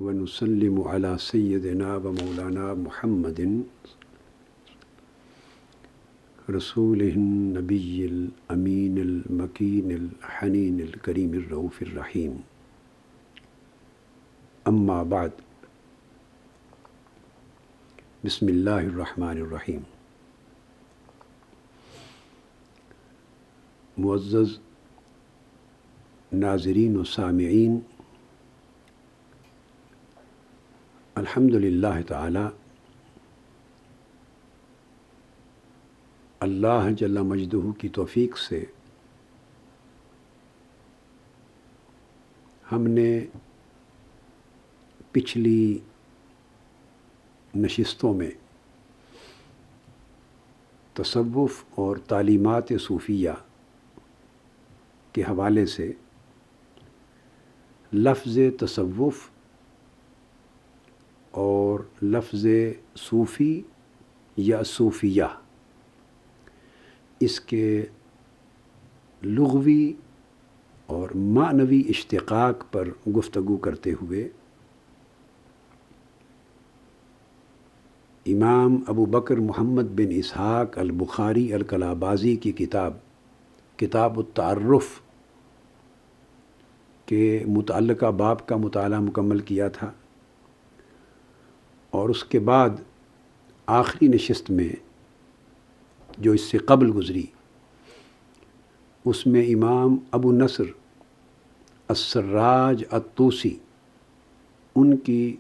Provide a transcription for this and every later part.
ونسلم على سيدنا ومولانا محمد رسوله النبي الأمين المكين الحنين الكريم الرؤوف الرحيم. أما بعد، بسم الله الرحمن الرحيم. معزز ناظرین و سامعین، الحمد للہ تعالی اللہ جل مجدہ کی توفیق سے ہم نے پچھلی نشستوں میں تصوف اور تعلیمات صوفیہ کے حوالے سے لفظ تصوف اور لفظ صوفی یا صوفیہ اس کے لغوی اور معنوی اشتقاق پر گفتگو کرتے ہوئے امام ابو بکر محمد بن اسحاق البخاری الکلابازی کی کتاب التعرف کے متعلقہ باب کا مطالعہ مکمل کیا تھا، اور اس کے بعد آخری نشست میں جو اس سے قبل گزری اس میں امام ابو نصر السراج الطوسی ان کی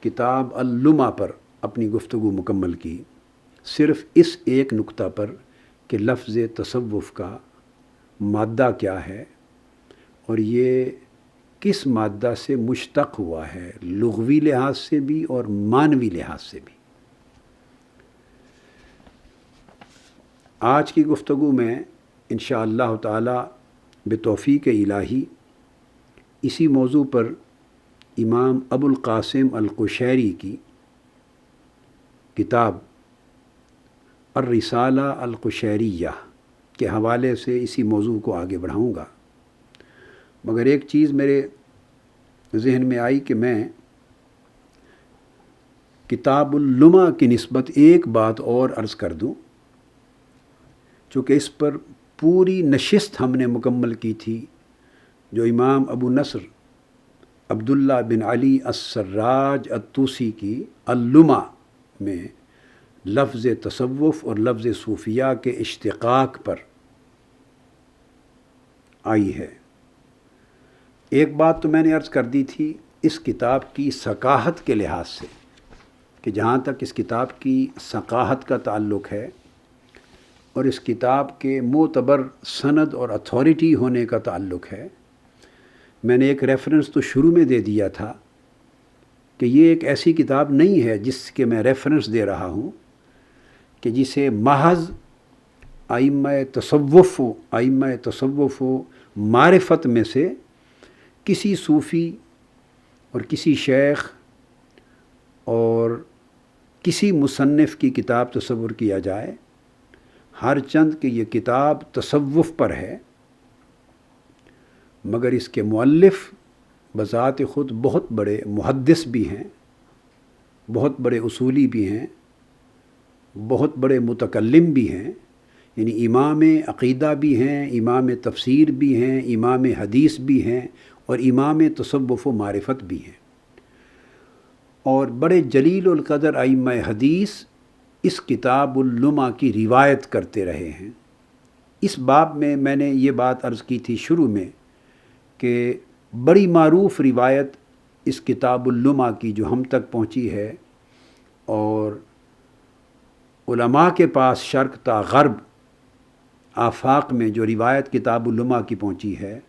کتاب اللمع پر اپنی گفتگو مکمل کی، صرف اس ایک نقطہ پر کہ لفظ تصوف کا مادہ کیا ہے اور یہ کس مادہ سے مشتق ہوا ہے، لغوی لحاظ سے بھی اور معنوی لحاظ سے بھی۔ آج کی گفتگو میں انشاءاللہ تعالی بتوفیق الہی اسی موضوع پر امام ابو القاسم القشیری کی کتاب الرسالہ القشیریہ کے حوالے سے اسی موضوع کو آگے بڑھاؤں گا، مگر ایک چیز میرے ذہن میں آئی کہ میں کتاب اللمع کی نسبت ایک بات اور عرض کر دوں، چونکہ اس پر پوری نشست ہم نے مکمل کی تھی جو امام ابو نصر عبداللہ بن علی السراج الطوسی کی اللمع میں لفظ تصوف اور لفظ صوفیہ کے اشتقاق پر آئی ہے۔ ایک بات تو میں نے عرض کر دی تھی اس کتاب کی ثقافت کے لحاظ سے، کہ جہاں تک اس کتاب کی ثقافت کا تعلق ہے اور اس کتاب کے معتبر سند اور اتھارٹی ہونے کا تعلق ہے، میں نے ایک ریفرنس تو شروع میں دے دیا تھا کہ یہ ایک ایسی کتاب نہیں ہے جس کے میں ریفرنس دے رہا ہوں کہ جسے محض ائمہ تصوف و معرفت میں سے کسی صوفی اور کسی شیخ اور کسی مصنف کی کتاب تصور کیا جائے، ہر چند کہ یہ کتاب تصوف پر ہے، مگر اس کے مؤلف بذات خود بہت بڑے محدث بھی ہیں، بہت بڑے اصولی بھی ہیں، بہت بڑے متکلم بھی ہیں، یعنی امام عقیدہ بھی ہیں، امام تفسیر بھی ہیں، امام حدیث بھی ہیں اور امام تصوف و معرفت بھی ہیں، اور بڑے جلیل القدر ائمہ حدیث اس کتاب اللمع کی روایت کرتے رہے ہیں۔ اس باب میں نے یہ بات عرض کی تھی شروع میں کہ بڑی معروف روایت اس کتاب اللمع کی جو ہم تک پہنچی ہے اور علماء کے پاس شرق تا غرب آفاق میں جو روایت کتاب اللمع کی پہنچی ہے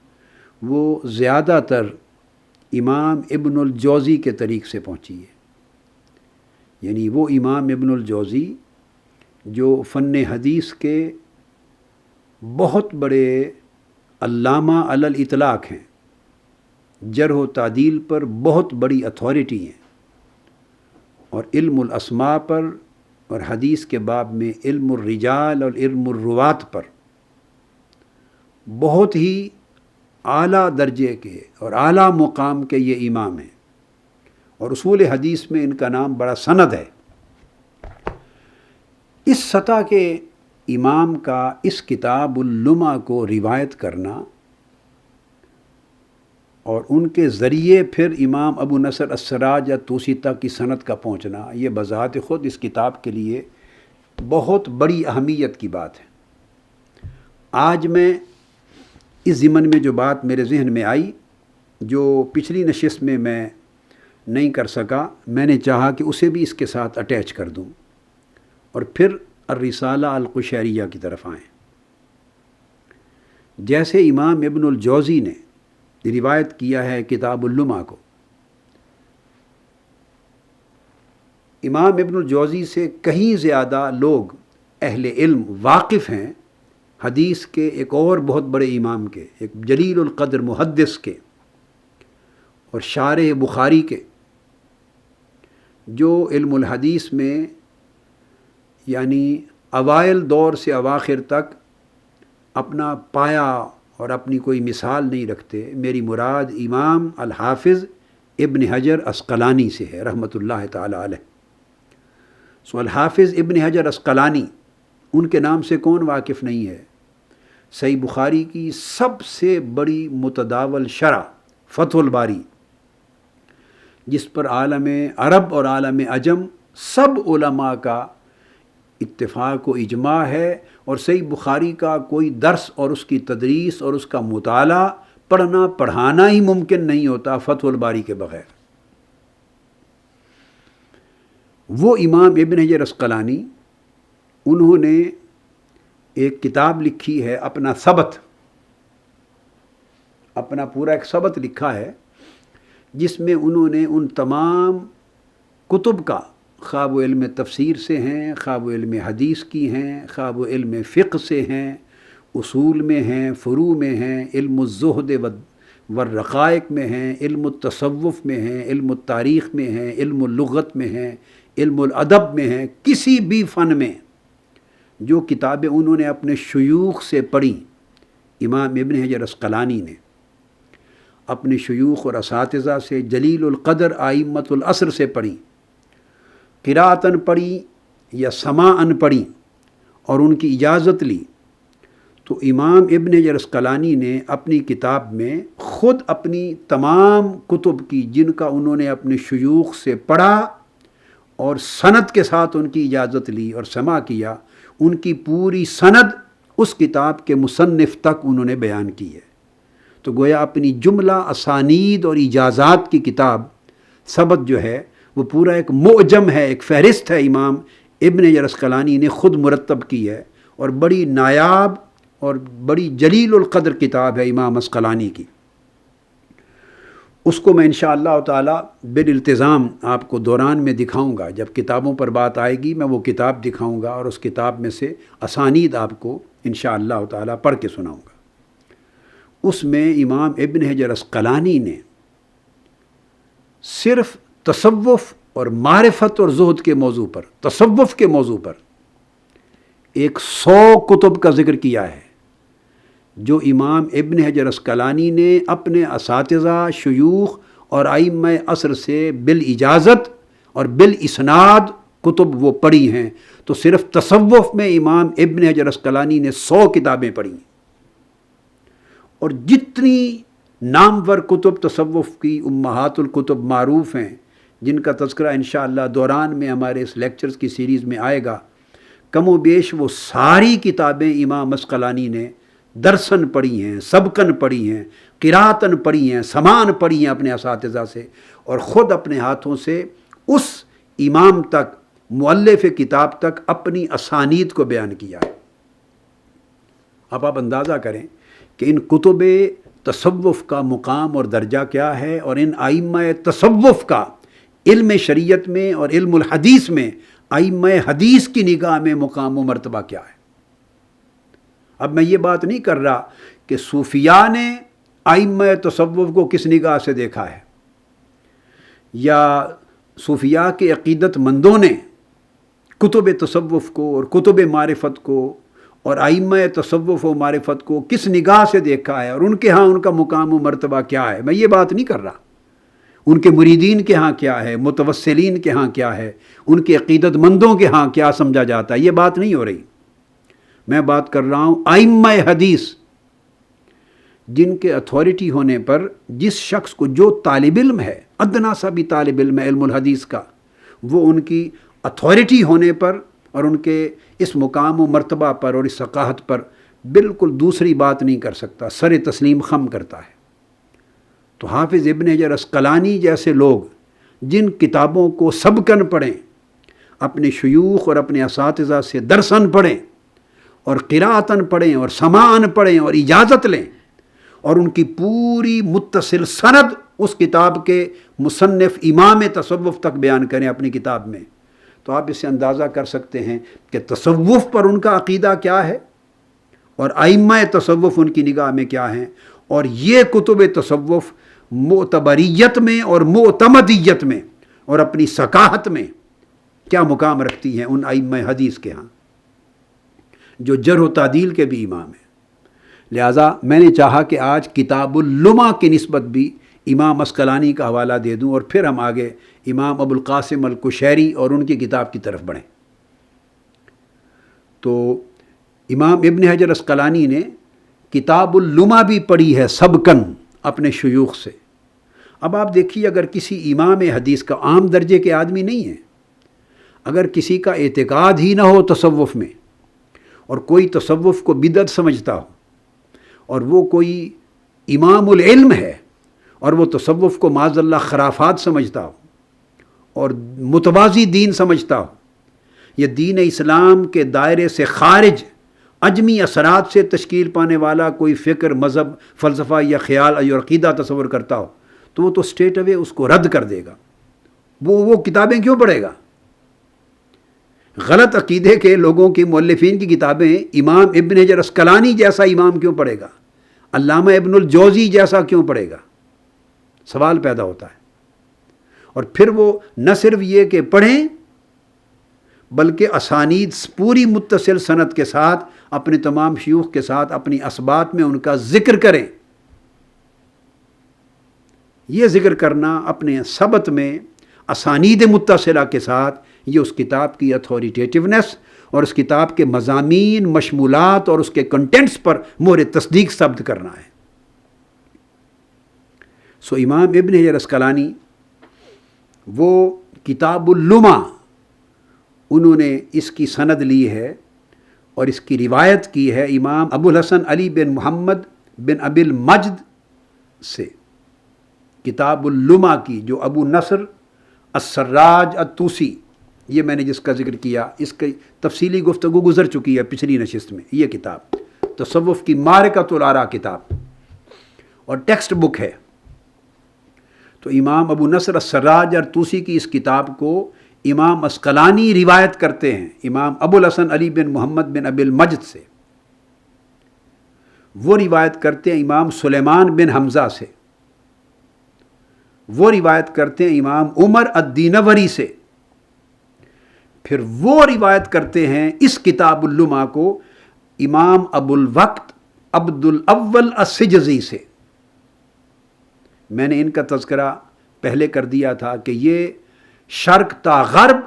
وہ زیادہ تر امام ابن الجوزی کے طریق سے پہنچی ہے، یعنی وہ امام ابن الجوزی جو فن حدیث کے بہت بڑے علامہ علی الاطلاق ہیں، جرح و تعدیل پر بہت بڑی اتھارٹی ہیں، اور علم الاسماء پر اور حدیث کے باب میں علم الرجال اور علم الروات پر بہت ہی اعلیٰ درجے کے اور اعلیٰ مقام کے یہ امام ہیں، اور اصول حدیث میں ان کا نام بڑا سند ہے۔ اس سطح کے امام کا اس کتاب اللمع کو روایت کرنا اور ان کے ذریعے پھر امام ابو نصر السراج یا توسی تک کی سند کا پہنچنا، یہ بذات خود اس کتاب کے لیے بہت بڑی اہمیت کی بات ہے۔ آج میں اس ضمن میں جو بات میرے ذہن میں آئی، جو پچھلی نشست میں نہیں کر سکا، میں نے چاہا کہ اسے بھی اس کے ساتھ اٹیچ کر دوں اور پھر الرسالہ القشیریہ کی طرف آئیں۔ جیسے امام ابن الجوزی نے روایت کیا ہے کتاب اللمع کو، امام ابن الجوزی سے کہیں زیادہ لوگ اہل علم واقف ہیں حدیث کے ایک اور بہت بڑے امام کے، ایک جلیل القدر محدث کے اور شارح بخاری کے، جو علم الحدیث میں یعنی اوائل دور سے اواخر تک اپنا پایا اور اپنی کوئی مثال نہیں رکھتے۔ میری مراد امام الحافظ ابن حجر عسقلانی سے ہے رحمۃ اللہ تعالی علیہ۔ سو الحافظ ابن حجر عسقلانی، ان کے نام سے کون واقف نہیں ہے؟ صحیح بخاری کی سب سے بڑی متداول شرح فتح الباری، جس پر عالم عرب اور عالم عجم سب علماء کا اتفاق و اجماع ہے، اور صحیح بخاری کا کوئی درس اور اس کی تدریس اور اس کا مطالعہ پڑھنا پڑھانا ہی ممکن نہیں ہوتا فتح الباری کے بغیر۔ وہ امام ابن حجر عسقلانی، انہوں نے ایک کتاب لکھی ہے، اپنا ثبت، اپنا پورا ایک ثبت لکھا ہے، جس میں انہوں نے ان تمام کتب کا، خواہ وہ علم تفسیر سے ہیں، خواہ وہ علم حدیث کی ہیں، خواہ وہ علم فقہ سے ہیں، اصول میں ہیں، فروع میں ہیں، علم الزہد والرقائق میں ہیں، علم التصوف میں ہیں، علم التاریخ میں ہیں، علم اللغت میں ہیں، علم الادب میں ہیں، کسی بھی فن میں جو کتابیں انہوں نے اپنے شیوخ سے پڑھیں، امام ابن حجر عسقلانی نے اپنے شیوخ اور اساتذہ سے، جلیل القدر ائمۃ العصر سے پڑھیں، قراءتاً پڑھی یا سماعاً پڑھی اور ان کی اجازت لی، تو امام ابن حجر عسقلانی نے اپنی کتاب میں خود اپنی تمام کتب کی، جن کا انہوں نے اپنے شیوخ سے پڑھا اور سند کے ساتھ ان کی اجازت لی اور سماع کیا، ان کی پوری سند اس کتاب کے مصنف تک انہوں نے بیان کی ہے۔ تو گویا اپنی جملہ اسانید اور اجازات کی کتاب ثبت جو ہے، وہ پورا ایک معجم ہے، ایک فہرست ہے، امام ابن حجر عسقلانی نے خود مرتب کی ہے، اور بڑی نایاب اور بڑی جلیل القدر کتاب ہے امام عسقلانی کی۔ اس کو میں انشاءاللہ تعالی بالالتزام آپ کو دوران میں دکھاؤں گا، جب کتابوں پر بات آئے گی میں وہ کتاب دکھاؤں گا، اور اس کتاب میں سے اسانید آپ کو انشاءاللہ تعالی پڑھ کے سناؤں گا۔ اس میں امام ابن حجر عسقلانی نے صرف تصوف اور معرفت اور زہد کے موضوع پر، تصوف کے موضوع پر 100 کتب کا ذکر کیا ہے، جو امام ابن حجر عسقلانی نے اپنے اساتذہ، شیوخ اور ائمہ عصر سے بالاجازت اور بالاسناد کتب وہ پڑھی ہیں۔ تو صرف تصوف میں امام ابن حجر عسقلانی نے 100 کتابیں پڑھی، اور جتنی نامور کتب تصوف کی امہات الکتب معروف ہیں، جن کا تذکرہ انشاءاللہ دوران میں ہمارے اس لیکچرز کی سیریز میں آئے گا، کم و بیش وہ ساری کتابیں امام عسقلانی نے درسن پڑھی ہیں، سبقن پڑھی ہیں، قراءتن پڑھی ہیں، سماعن پڑھی ہیں اپنے اساتذہ سے، اور خود اپنے ہاتھوں سے اس امام تک، مؤلف کتاب تک اپنی اسانید کو بیان کیا ہے۔ اب آپ اندازہ کریں کہ ان کتب تصوف کا مقام اور درجہ کیا ہے، اور ان ائمہ تصوف کا علم شریعت میں اور علم الحدیث میں ائمہ حدیث کی نگاہ میں مقام و مرتبہ کیا ہے۔ اب میں یہ بات نہیں کر رہا کہ صوفیاء نے ائمہ تصوف کو کس نگاہ سے دیکھا ہے، یا صوفیاء کے عقیدت مندوں نے کتب تصوف کو اور کتب معرفت کو اور ائمہ تصوف و معرفت کو کس نگاہ سے دیکھا ہے، اور ان کے ہاں ان کا مقام و مرتبہ کیا ہے، میں یہ بات نہیں کر رہا۔ ان کے مریدین کے ہاں کیا ہے، متوسلین کے ہاں کیا ہے، ان کے عقیدت مندوں کے ہاں کیا سمجھا جاتا ہے، یہ بات نہیں ہو رہی. میں بات کر رہا ہوں ائمہ حدیث، جن کے اتھارٹی ہونے پر جس شخص کو، جو طالب علم ہے، ادنا سا بھی طالب علم ہے علم الحدیث کا، وہ ان کی اتھارٹی ہونے پر اور ان کے اس مقام و مرتبہ پر اور اس ثقافت پر بالکل دوسری بات نہیں کر سکتا، سر تسلیم خم کرتا ہے. تو حافظ ابن حجر عسقلانی جیسے لوگ جن کتابوں کو سبقاً پڑھیں، اپنے شیوخ اور اپنے اساتذہ سے درساً پڑھیں اور قراءتاً پڑھیں اور سماعاً پڑھیں اور اجازت لیں، اور ان کی پوری متصل سند اس کتاب کے مصنف امام تصوف تک بیان کریں اپنی کتاب میں، تو آپ اس سے اندازہ کر سکتے ہیں کہ تصوف پر ان کا عقیدہ کیا ہے اور ائمہ تصوف ان کی نگاہ میں کیا ہیں، اور یہ کتب تصوف معتبریت میں اور معتمدیت میں اور اپنی ثقافت میں کیا مقام رکھتی ہیں ان ائمہ حدیث کے ہاں، جو جرح و تعدیل کے بھی امام ہیں. لہٰذا میں نے چاہا کہ آج کتاب اللمع کی نسبت بھی امام عسقلانی کا حوالہ دے دوں، اور پھر ہم آگے امام ابو القاسم القشیری اور ان کی کتاب کی طرف بڑھیں. تو امام ابن حجر عسقلانی نے کتاب اللمع بھی پڑھی ہے سبقاً اپنے شیوخ سے. اب آپ دیکھیے، اگر کسی امام حدیث کا عام درجے کے آدمی نہیں ہے، اگر کسی کا اعتقاد ہی نہ ہو تصوف میں، اور کوئی تصوف کو بدعت سمجھتا ہو، اور وہ کوئی امام العلم ہے اور وہ تصوف کو معاذ اللہ خرافات سمجھتا ہو اور متوازی دین سمجھتا ہو، یا دین اسلام کے دائرے سے خارج عجمی اثرات سے تشکیل پانے والا کوئی فکر، مذہب، فلسفہ یا خیال اور عقیدہ تصور کرتا ہو، تو وہ تو اسٹریٹ اوے اس کو رد کر دے گا. وہ کتابیں کیوں پڑھے گا؟ غلط عقیدے کے لوگوں کی، مؤلفین کی کتابیں امام ابن حجر عسقلانی جیسا امام کیوں پڑھے گا؟ علامہ ابن الجوزی جیسا کیوں پڑھے گا؟ سوال پیدا ہوتا ہے. اور پھر وہ نہ صرف یہ کہ پڑھیں، بلکہ اسانید پوری متصل سند کے ساتھ اپنے تمام شیوخ کے ساتھ اپنی اسبات میں ان کا ذکر کریں. یہ ذکر کرنا اپنے ثبت میں اسانید متصلہ کے ساتھ، یہ اس کتاب کی اتھارٹیٹیونیس اور اس کتاب کے مضامین، مشمولات اور اس کے کنٹینٹس پر مہر تصدیق ثبت کرنا ہے. سو امام ابن حجر عسقلانی وہ کتاب اللمع، انہوں نے اس کی سند لی ہے اور اس کی روایت کی ہے امام ابو الحسن علی بن محمد بن ابی المجد سے. کتاب اللمع کی، جو ابو نصر السراج الطوسی، یہ میں نے جس کا ذکر کیا، اس کی تفصیلی گفتگو گزر چکی ہے پچھلی نشست میں. یہ کتاب تصوف کی معرکۃ الآراء کتاب اور ٹیکسٹ بک ہے. تو امام ابو نصر السراج الطوسی کی اس کتاب کو امام عسقلانی روایت کرتے ہیں امام ابو الحسن علی بن محمد بن ابی المجد سے. وہ روایت کرتے ہیں امام سلیمان بن حمزہ سے. وہ روایت کرتے ہیں امام عمر الدینوری سے. پھر وہ روایت کرتے ہیں اس کتاب اللمع کو امام ابو الوقت عبد الاول السجزی سے. میں نے ان کا تذکرہ پہلے کر دیا تھا کہ یہ شرق تا غرب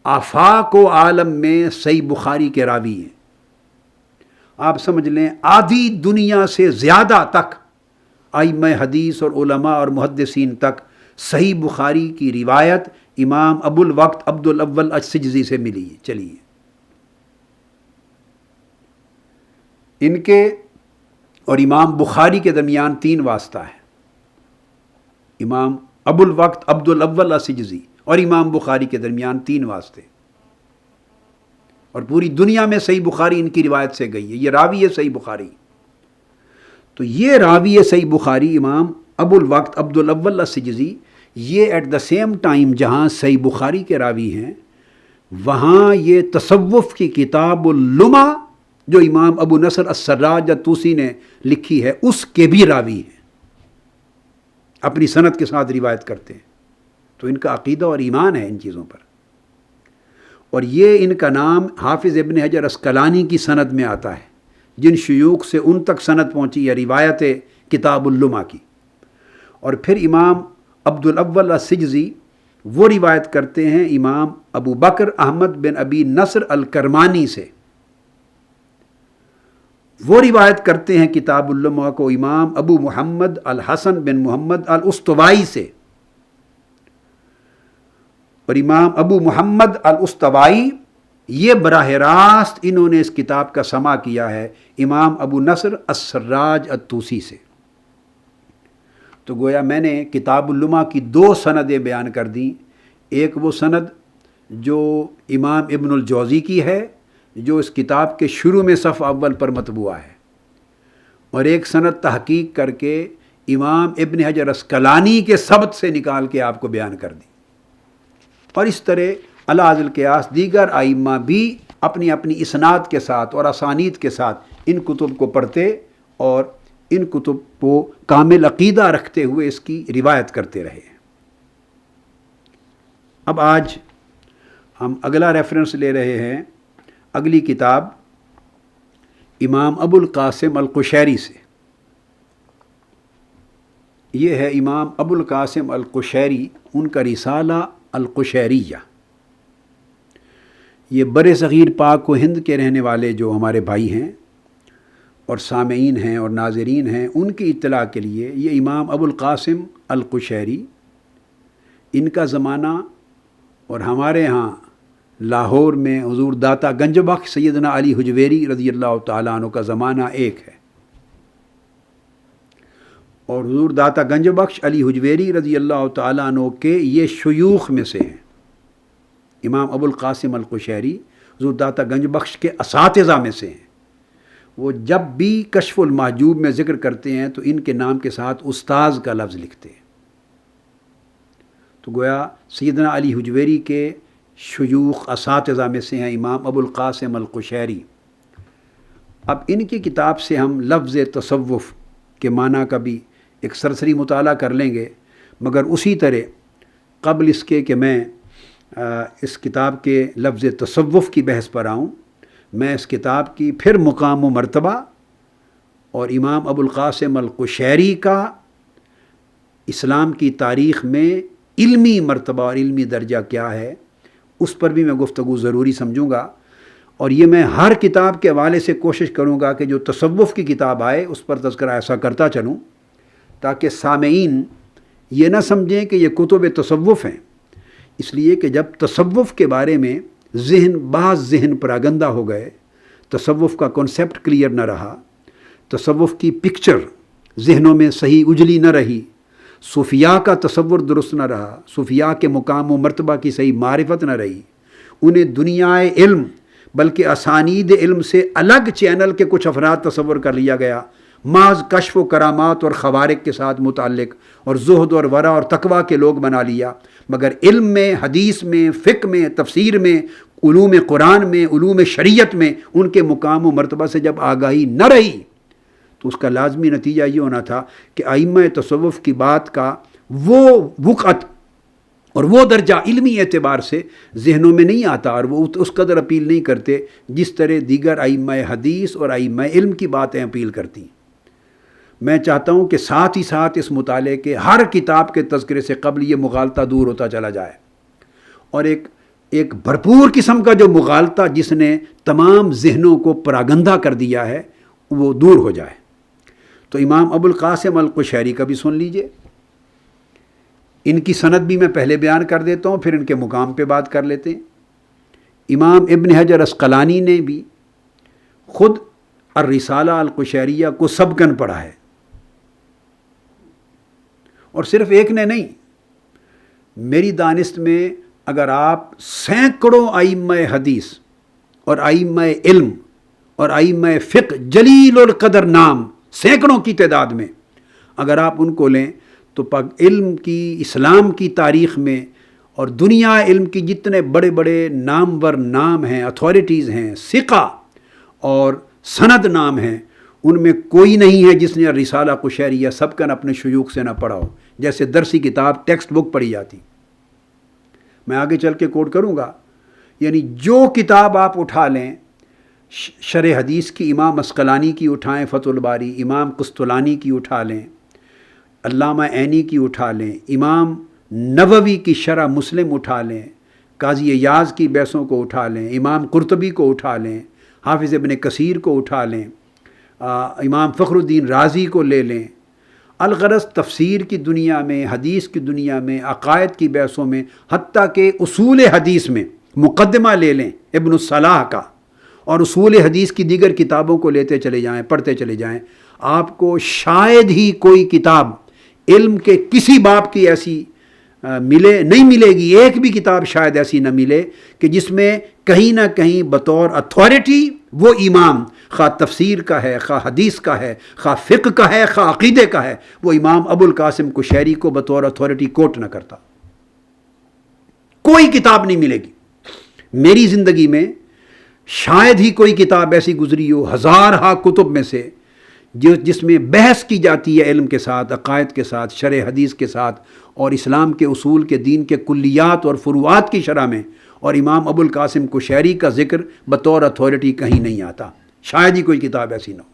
آفاق و عالم میں صحیح بخاری کے راوی ہیں. آپ سمجھ لیں آدھی دنیا سے زیادہ تک ائمہ حدیث اور علماء اور محدثین تک صحیح بخاری کی روایت امام ابو الوقت عبد الاول السجزی سے ملی ہے. چلیے، ان کے اور امام بخاری کے درمیان 3 واسطہ ہے. امام ابو الوقت عبد الاول السجزی اور امام بخاری کے درمیان 3 واسطے، اور پوری دنیا میں صحیح بخاری ان کی روایت سے گئی ہے. یہ راوی ہے صحیح بخاری. تو یہ راوی ہے صحیح بخاری امام ابو الوقت عبد الاول السجزی، یہ ایٹ دا سیم ٹائم جہاں صحیح بخاری کے راوی ہیں، وہاں یہ تصوف کی کتاب اللمع جو امام ابو نصر السراج الطوسی نے لکھی ہے اس کے بھی راوی ہیں، اپنی سند کے ساتھ روایت کرتے ہیں. تو ان کا عقیدہ اور ایمان ہے ان چیزوں پر. اور یہ ان کا نام حافظ ابن حجر عسقلانی کی سند میں آتا ہے، جن شیوخ سے ان تک سند پہنچی ہے روایت کتاب اللمع کی. اور پھر امام عبد الاول السجزی وہ روایت کرتے ہیں امام ابو بکر احمد بن ابی نصر الکرمانی سے. وہ روایت کرتے ہیں کتاب اللمع کو امام ابو محمد الحسن بن محمد الاستوائی سے. اور امام ابو محمد الاستوائی یہ براہ راست انہوں نے اس کتاب کا سماع کیا ہے امام ابو نصر السراج الطوسی سے. تو گویا میں نے کتاب اللمع کی 2 سندیں بیان کر دیں. ایک وہ سند جو امام ابن الجوزی کی ہے جو اس کتاب کے شروع میں صف اول پر مطبوع ہے، اور ایک سند تحقیق کر کے امام ابن حجر عسقلانی کے ثبت سے نکال کے آپ کو بیان کر دی. اور اس طرح علی ذی القیاس دیگر ائمہ بھی اپنی اپنی اسناد کے ساتھ اور اسانید کے ساتھ ان کتب کو پڑھتے اور ان کتب کو کامل عقیدہ رکھتے ہوئے اس کی روایت کرتے رہے. اب آج ہم اگلا ریفرنس لے رہے ہیں اگلی کتاب امام ابو القاسم القشیری سے. یہ ہے امام ابو القاسم القشیری، ان کا رسالہ القشیریہ. یہ بر صغیر پاک و ہند کے رہنے والے جو ہمارے بھائی ہیں اور سامعین ہیں اور ناظرین ہیں ان کی اطلاع کے لیے، یہ امام ابو القاسم القشیری، ان کا زمانہ اور ہمارے ہاں لاہور میں حضور داتا گنج بخش سیدنا علی حجویری رضی اللہ تعالیٰ عنہ کا زمانہ ایک ہے، اور حضور داتا گنج بخش علی حجویری رضی اللہ تعالیٰ عنہ کے یہ شیوخ میں سے ہیں. امام ابو القاسم القشیری حضور داتا گنج بخش کے اساتذہ میں سے ہیں. وہ جب بھی کشف المحجوب میں ذکر کرتے ہیں تو ان کے نام کے ساتھ استاذ کا لفظ لکھتے ہیں. تو گویا سیدنا علی حجویری کے شیوخ اساتذہ میں سے ہیں امام ابو القاسم القشیری. اب ان کی کتاب سے ہم لفظ تصوف کے معنی کا بھی ایک سرسری مطالعہ کر لیں گے، مگر اسی طرح قبل اس کے کہ میں اس کتاب کے لفظ تصوف کی بحث پر آؤں، میں اس کتاب کی پھر مقام و مرتبہ اور امام ابو القاسم القشیری کا اسلام کی تاریخ میں علمی مرتبہ اور علمی درجہ کیا ہے اس پر بھی میں گفتگو ضروری سمجھوں گا. اور یہ میں ہر کتاب کے حوالے سے کوشش کروں گا کہ جو تصوف کی کتاب آئے اس پر تذکرہ ایسا کرتا چلوں تاکہ سامعین یہ نہ سمجھیں کہ یہ کتب تصوف ہیں. اس لیے کہ جب تصوف کے بارے میں بعض ذہن پراگندہ ہو گئے، تصوف کا کنسیپٹ کلیئر نہ رہا، تصوف کی پکچر ذہنوں میں صحیح اجلی نہ رہی، صوفیاء کا تصور درست نہ رہا، صوفیاء کے مقام و مرتبہ کی صحیح معرفت نہ رہی، انہیں دنیائے علم بلکہ اسانید علم سے الگ چینل کے کچھ افراد تصور کر لیا گیا، محض کشف و کرامات اور خوارق کے ساتھ متعلق، اور زہد اور ورع اور تقویٰ کے لوگ بنا لیا. مگر علم میں، حدیث میں، فقہ میں، تفسیر میں، علوم قرآن میں، علوم شریعت میں ان کے مقام و مرتبہ سے جب آگاہی نہ رہی تو اس کا لازمی نتیجہ یہ ہونا تھا کہ ائمہ تصوف کی بات کا وہ وقعت اور وہ درجہ علمی اعتبار سے ذہنوں میں نہیں آتا، اور وہ اس قدر اپیل نہیں کرتے جس طرح دیگر ائمہ حدیث اور ائمہ علم کی باتیں اپیل کرتی. میں چاہتا ہوں کہ ساتھ ہی ساتھ اس مطالعے کے ہر کتاب کے تذکرے سے قبل یہ مغالطہ دور ہوتا چلا جائے، اور ایک بھرپور قسم کا جو مغالطہ جس نے تمام ذہنوں کو پراگندہ کر دیا ہے وہ دور ہو جائے. تو امام ابو القاسم القشیری کا بھی سن لیجئے. ان کی سند بھی میں پہلے بیان کر دیتا ہوں، پھر ان کے مقام پہ بات کر لیتے ہیں. امام ابن حجر عسقلانی نے بھی خود الرسالہ القشیریہ کو سبقاً پڑھا ہے، اور صرف ایک نے نہیں، میری دانست میں اگر آپ سینکڑوں ائمہ حدیث اور ائمہ علم اور ائمہ فقہ جلیل القدر نام سینکڑوں کی تعداد میں اگر آپ ان کو لیں تو علم کی، اسلام کی تاریخ میں اور دنیا علم کی جتنے بڑے بڑے نامور نام ہیں، اتھارٹیز ہیں، ثقہ اور سند نام ہیں، ان میں کوئی نہیں ہے جس نے رسالہ قشیریہ سبقاً اپنے شیوخ سے نہ پڑھا ہو. جیسے درسی کتاب ٹیکسٹ بک پڑھی جاتی، میں آگے چل کے کوٹ کروں گا. یعنی جو کتاب آپ اٹھا لیں، شرح حدیث کی امام عسقلانی کی اٹھائیں فتح الباری، امام قسطلانی کی اٹھا لیں، علامہ عینی کی اٹھا لیں، امام نووی کی شرح مسلم اٹھا لیں، قاضی ایاز کی بحثوں کو اٹھا لیں، امام قرطبی کو اٹھا لیں، حافظ ابن کثیر کو اٹھا لیں، امام فخر الدین رازی کو لے لیں، الغرض تفسیر کی دنیا میں، حدیث کی دنیا میں، عقائد کی بحثوں میں، حتیٰ کہ اصول حدیث میں مقدمہ لے لیں ابن الصلاح کا، اور اصول حدیث کی دیگر کتابوں کو لیتے چلے جائیں، پڑھتے چلے جائیں، آپ کو شاید ہی کوئی کتاب علم کے کسی باب کی ایسی نہیں ملے گی، ایک بھی کتاب شاید ایسی نہ ملے کہ جس میں کہیں نہ کہیں بطور اتھارٹی وہ امام، خواہ تفسیر کا ہے، خواہ حدیث کا ہے، خواہ فقہ کا ہے، خواہ عقیدے کا ہے، وہ امام ابو القاسم قشیری کو بطور اتھارٹی کوٹ نہ کرتا۔ کوئی کتاب نہیں ملے گی میری زندگی میں، شاید ہی کوئی کتاب ایسی گزری ہو ہزارہا کتب میں سے جس میں بحث کی جاتی ہے علم کے ساتھ، عقائد کے ساتھ، شرح حدیث کے ساتھ، اور اسلام کے اصول کے دین کے کلیات اور فروعات کی شرح میں، اور امام ابو القاسم قشیری کا ذکر بطور اتھارٹی کہیں نہیں آتا، شاید ہی کوئی کتاب ایسی نہ ہو۔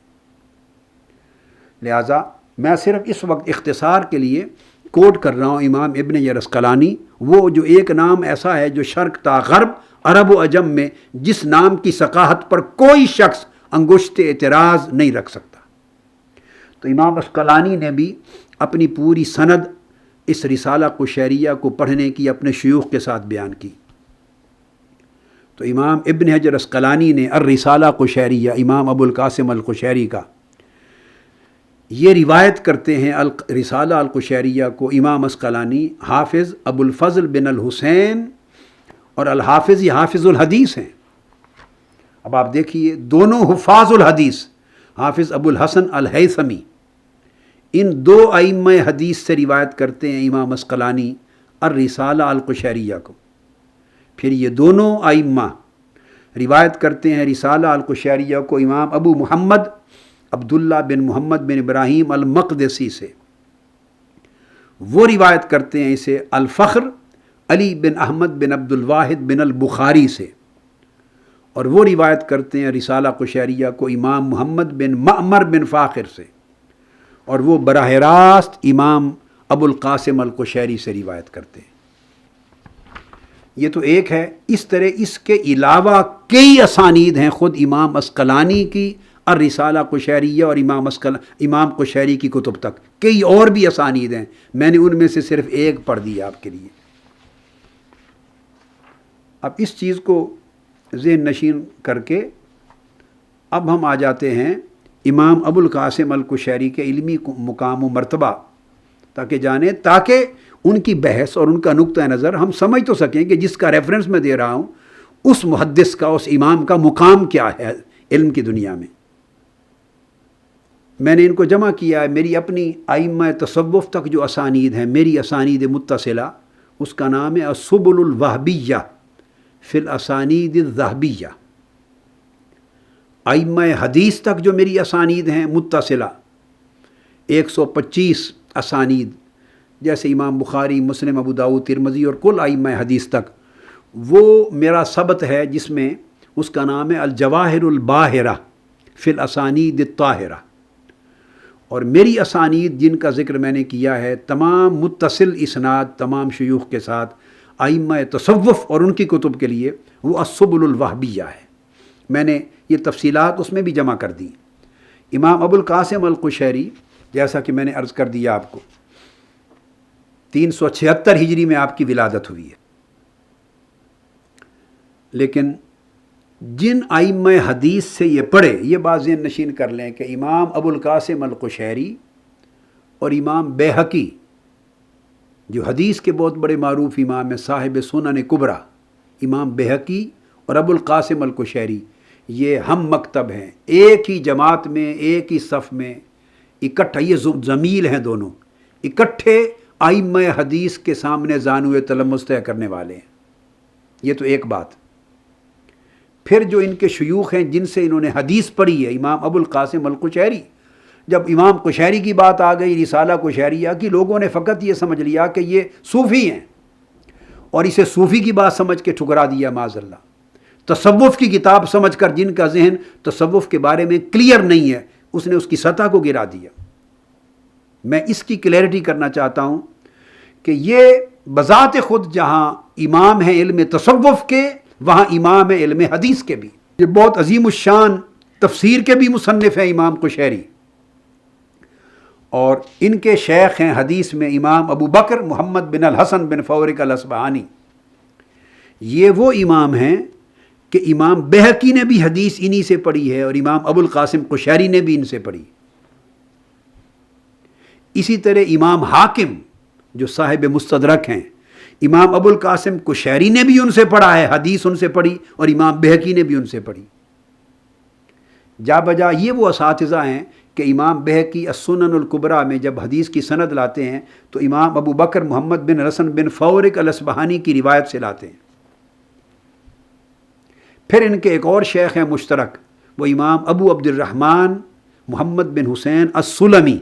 لہٰذا میں صرف اس وقت اختصار کے لیے کوٹ کر رہا ہوں امام ابن حجر عسقلانی، وہ جو ایک نام ایسا ہے جو شرق تا غرب، عرب و عجم میں جس نام کی ثقافت پر کوئی شخص انگشت اعتراض نہیں رکھ سکتا۔ تو امام عسقلانی نے بھی اپنی پوری سند اس رسالہ قشیریہ کو پڑھنے کی اپنے شیوخ کے ساتھ بیان کی۔ تو امام ابن حجر عسقلانی نے الرسالہ قشیریہ، امام ابو القاسم القشیری کا، یہ روایت کرتے ہیں رسالہ القشیریہ کو امام عسقلانی حافظ ابو الفضل بن الحسین، اور الحافظ یہ حافظ الحدیث ہیں۔ اب آپ دیکھیے دونوں حفاظ الحدیث، حافظ ابو الحسن الہیثمی، ان دو ائمہ حدیث سے روایت کرتے ہیں امام عسقلانی الرسالہ القشیریہ کو۔ پھر یہ دونوں ائمہ روایت کرتے ہیں رسالہ القشیریہ کو امام ابو محمد عبداللہ بن محمد بن ابراہیم المقدسی سے، وہ روایت کرتے ہیں اسے الفخر علی بن احمد بن عبد الواحد بن البخاری سے، اور وہ روایت کرتے ہیں رسالہ قشیریہ کو امام محمد بن معمر بن فاخر سے، اور وہ براہ راست امام ابو القاسم القشیری سے روایت کرتے ہیں۔ یہ تو ایک ہے، اس طرح اس کے علاوہ کئی اسانید ہیں خود امام عسقلانی کی الرسالہ قشیریہ اور امام قشیری کی کتب تک، کئی اور بھی اسانید ہیں، میں نے ان میں سے صرف ایک پڑھ دی آپ کے لیے۔ اب اس چیز کو ذہن نشین کر کے اب ہم آ جاتے ہیں امام ابو القاسم القشیری کے علمی مقام و مرتبہ تاکہ جانیں، تاکہ ان کی بحث اور ان کا نقطہ نظر ہم سمجھ تو سکیں کہ جس کا ریفرنس میں دے رہا ہوں اس محدث کا، اس امام کا مقام کیا ہے علم کی دنیا میں۔ میں نے ان کو جمع کیا ہے، میری اپنی ائمہ تصوف تک جو اسانید ہیں، میری اسانید متصلہ، اس کا نام ہے السبل الوہبیہ فی الاسانید الذہبیہ۔ ائمہ حدیث تک جو میری اسانید ہیں متصلہ 125 اسانید، جیسے امام بخاری، مسلم، ابو داؤد، ترمذی اور کل ائمہ حدیث تک، وہ میرا ثبت ہے جس میں اس کا نام ہے الجواہر الباہرہ فی الاسانید الطاہرہ۔ اور میری اسانید جن کا ذکر میں نے کیا ہے تمام متصل اسناد تمام شیوخ کے ساتھ ائمہ تصوف اور ان کی کتب کے لیے، وہ السبل الوہبیہ ہے۔ میں نے یہ تفصیلات اس میں بھی جمع کر دی۔ امام ابو القاسم القشیری، جیسا کہ میں نے عرض کر دیا آپ کو، 376 ہجری میں آپ کی ولادت ہوئی ہے، لیکن جن ائمہ حدیث سے یہ پڑھے، یہ بات ذہن نشین کر لیں کہ امام ابو القاسم القشیری اور امام بیہقی، جو حدیث کے بہت بڑے معروف امام ہیں، صاحب سنن کبریٰ، امام بیہقی اور ابو القاسم القشیری، یہ ہم مکتب ہیں، ایک ہی جماعت میں، ایک ہی صف میں اکٹھا، یہ زمیل ہیں دونوں، اکٹھے ائمہ حدیث کے سامنے زانوِ تلمس طے کرنے والے ہیں۔ یہ تو ایک بات۔ پھر جو ان کے شیوخ ہیں جن سے انہوں نے حدیث پڑھی ہے، امام ابو القاسم القشیری، جب امام قشیری کی بات آ گئی رسالہ قشیریہ کی، لوگوں نے فقط یہ سمجھ لیا کہ یہ صوفی ہیں، اور اسے صوفی کی بات سمجھ کے ٹھکرا دیا معاذ اللہ۔ تصوف کی کتاب سمجھ کر جن کا ذہن تصوف کے بارے میں کلیئر نہیں ہے، اس نے اس کی سطح کو گرا دیا۔ میں اس کی کلیئرٹی کرنا چاہتا ہوں کہ یہ بذات خود جہاں امام ہیں علم تصوف کے، وہاں امام ہے علم حدیث کے بھی۔ یہ بہت عظیم الشان تفسیر کے بھی مصنف ہیں امام قشیری، اور ان کے شیخ ہیں حدیث میں امام ابو بکر محمد بن الحسن بن فورق الاصبہانی۔ یہ وہ امام ہیں کہ امام بہقی نے بھی حدیث انہی سے پڑھی ہے، اور امام ابو القاسم قشیری نے بھی ان سے پڑھی۔ اسی طرح امام حاکم جو صاحب مستدرک ہیں، امام ابو القاسم قشیری نے بھی ان سے پڑھا ہے، حدیث ان سے پڑھی، اور امام بہقی نے بھی ان سے پڑھی۔ جا بجا یہ وہ اساتذہ ہیں کہ امام بہقی السنن الکبریٰ میں جب حدیث کی سند لاتے ہیں تو امام ابو بکر محمد بن الحسن بن فورق الاصبہانی کی روایت سے لاتے ہیں۔ پھر ان کے ایک اور شیخ ہیں مشترک، وہ امام ابو عبد الرحمن محمد بن حسین السلمی،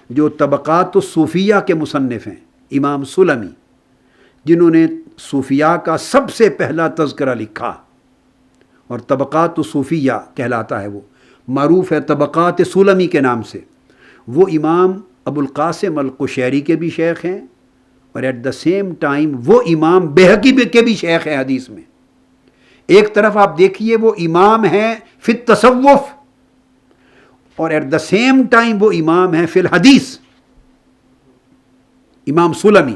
جو طبقات الصوفیہ کے مصنف ہیں، امام سلمی، جنہوں نے صوفیاء کا سب سے پہلا تذکرہ لکھا، اور طبقات الصوفیہ کہلاتا ہے، وہ معروف ہے طبقات سلمی کے نام سے۔ وہ امام ابو القاسم القشیری کے بھی شیخ ہیں، اور ایٹ دا سیم ٹائم وہ امام بہقی کے بھی شیخ ہیں حدیث میں۔ ایک طرف آپ دیکھیے وہ امام ہیں فی التصوف، اور ایٹ دا سیم ٹائم وہ امام ہیں فی الحدیث، امام سلمی۔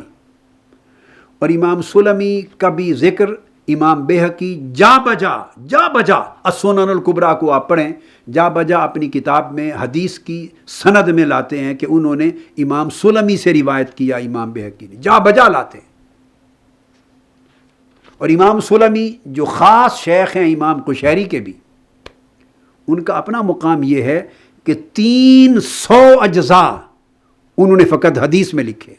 اور امام سلمی کا بھی ذکر امام بہقی جا بجا السنن الکبریٰ کو آپ پڑھیں، جا بجا اپنی کتاب میں حدیث کی سند میں لاتے ہیں کہ انہوں نے امام سلمی سے روایت کیا، امام بہقی نے جا بجا لاتے ہیں۔ اور امام سلمی جو خاص شیخ ہیں امام قشیری کے بھی، ان کا اپنا مقام یہ ہے کہ 300 اجزاء انہوں نے فقط حدیث میں لکھے،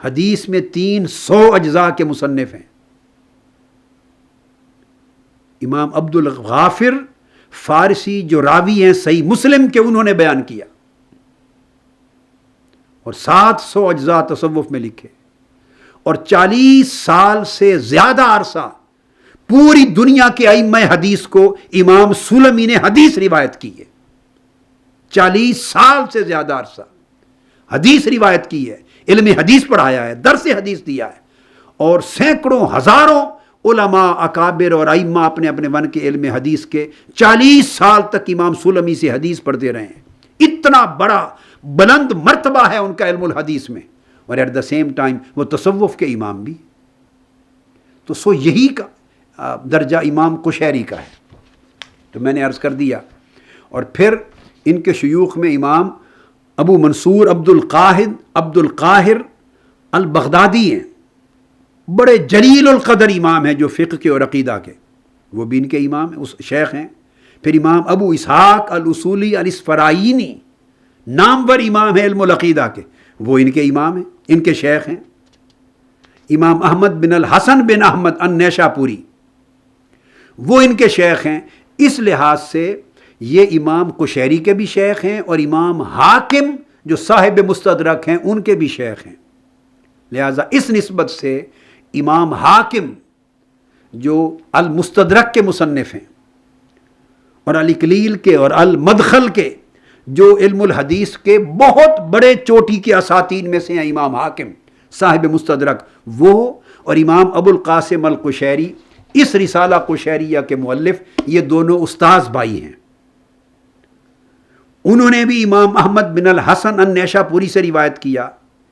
حدیث میں 300 اجزاء کے مصنف ہیں۔ امام عبد الغافر فارسی جو راوی ہیں صحیح مسلم کے، انہوں نے بیان کیا، اور 700 اجزاء تصوف میں لکھے، اور 40 سال سے زیادہ عرصہ پوری دنیا کے ائمہ حدیث کو امام سلمی نے حدیث روایت کی ہے۔ 40 سال سے زیادہ عرصہ حدیث روایت کی ہے، علم حدیث پڑھایا ہے، درس حدیث دیا ہے، اور سینکڑوں ہزاروں علماء اکابر اور ائمہ اپنے اپنے ون کے علم حدیث کے 40 سال تک امام سلمی سے حدیث پڑھتے رہے ہیں۔ اتنا بڑا بلند مرتبہ ہے ان کا علم الحدیث میں، اور ایٹ دا سیم ٹائم وہ تصوف کے امام بھی۔ تو یہی کا درجہ امام قشیری کا ہے، تو میں نے عرض کر دیا۔ اور پھر ان کے شیوخ میں امام ابو منصور عبد القاہر البغدادی ہیں، بڑے جلیل القدر امام ہیں جو فقہ کے اور عقیدہ کے، وہ بھی ان کے امام ہیں، اس شیخ ہیں۔ پھر امام ابو اسحاق الاصولی الاسفرائینی، نامور امام ہیں علم العقیدہ کے، وہ ان کے امام ہیں، ان کے شیخ ہیں۔ امام احمد بن الحسن بن احمد النیشاپوری، وہ ان کے شیخ ہیں۔ اس لحاظ سے یہ امام قشیری کے بھی شیخ ہیں، اور امام حاکم جو صاحب مستدرک ہیں ان کے بھی شیخ ہیں۔ لہذا اس نسبت سے امام حاکم جو المستدرک کے مصنف ہیں، اور الاکلیل کے اور المدخل کے جو علم الحدیث کے بہت بڑے چوٹی کے اساتین میں سے ہیں، امام حاکم صاحب مستدرک وہ، اور امام ابو القاسم القشیری اس رسالہ قشیریہ کے مؤلف، یہ دونوں استاذ بھائی ہیں۔ انہوں نے بھی امام احمد بن الحسن النیشاپوری سے روایت کیا،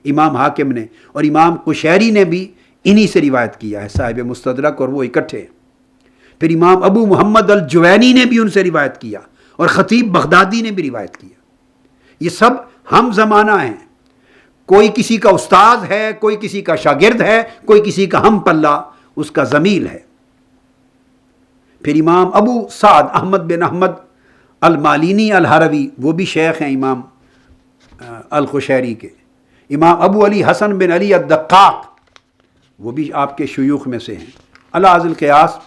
امام حاکم نے، اور امام قشیری نے بھی انہی سے روایت کیا ہے، صاحب مستدرک اور وہ اکٹھے۔ پھر امام ابو محمد الجوینی نے بھی ان سے روایت کیا، اور خطیب بغدادی نے بھی روایت کیا۔ یہ سب ہم زمانہ ہیں، کوئی کسی کا استاذ ہے، کوئی کسی کا شاگرد ہے، کوئی کسی کا ہم پلہ، اس کا زمیل ہے۔ پھر امام ابو سعد احمد بن احمد المالینی الہروی، وہ بھی شیخ ہیں امام القشیری کے۔ امام ابو علی حسن بن علی الدقاق، وہ بھی آپ کے شیوخ میں سے ہیں۔ علی ذی القیاس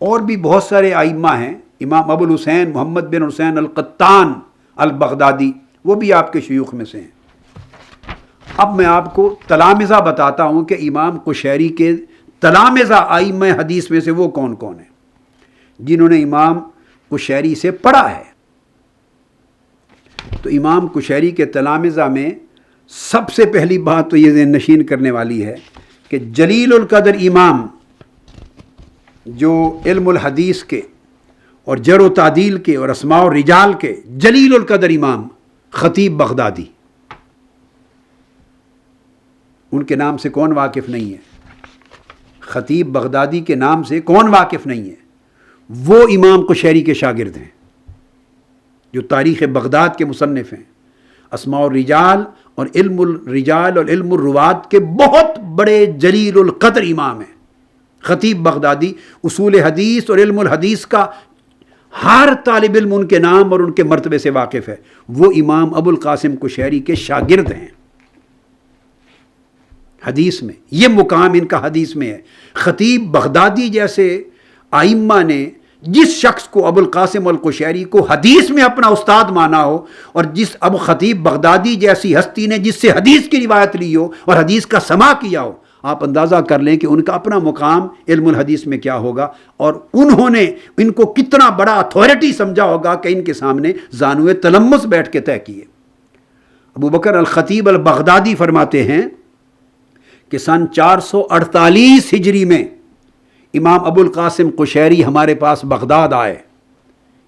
اور بھی بہت سارے ائمہ ہیں، امام ابو الحسین محمد بن حسین القطان البغدادی، وہ بھی آپ کے شیوخ میں سے ہیں۔ اب میں آپ کو تلامذہ بتاتا ہوں کہ امام قشیری کے تلامذہ ائمہ حدیث میں سے وہ کون کون ہیں جنہوں نے امام قشیری سے پڑھا ہے۔ تو امام کشیری کے تلامذہ میں سب سے پہلی بات تو یہ ذہن نشین کرنے والی ہے کہ جلیل القدر امام جو علم الحدیث کے اور جرح و تعدیل کے اور اسماء و رجال کے جلیل القدر امام خطیب بغدادی، ان کے نام سے کون واقف نہیں ہے؟ خطیب بغدادی کے نام سے کون واقف نہیں ہے؟ وہ امام کشیری کے شاگرد ہیں جو تاریخ بغداد کے مصنف ہیں، اسماء الرجال اور علم الرجال اور علم الروات کے بہت بڑے جلیل القدر امام ہیں خطیب بغدادی۔ اصول حدیث اور علم الحدیث کا ہر طالب علم ان کے نام اور ان کے مرتبے سے واقف ہے۔ وہ امام ابو القاسم کشیری کے شاگرد ہیں حدیث میں، یہ مقام ان کا حدیث میں ہے۔ خطیب بغدادی جیسے ائمہ نے جس شخص کو ابو القاسم القشیری کو حدیث میں اپنا استاد مانا ہو، اور جس ابو خطیب بغدادی جیسی ہستی نے جس سے حدیث کی روایت لی ہو اور حدیث کا سماع کیا ہو، آپ اندازہ کر لیں کہ ان کا اپنا مقام علم الحدیث میں کیا ہوگا، اور انہوں نے ان کو کتنا بڑا اتھارٹی سمجھا ہوگا کہ ان کے سامنے زانوِ تلمس بیٹھ کے طے کیے۔ ابو بکر الخطیب البغدادی فرماتے ہیں کہ سن 448 ہجری میں امام ابو القاسم قشیری ہمارے پاس بغداد آئے۔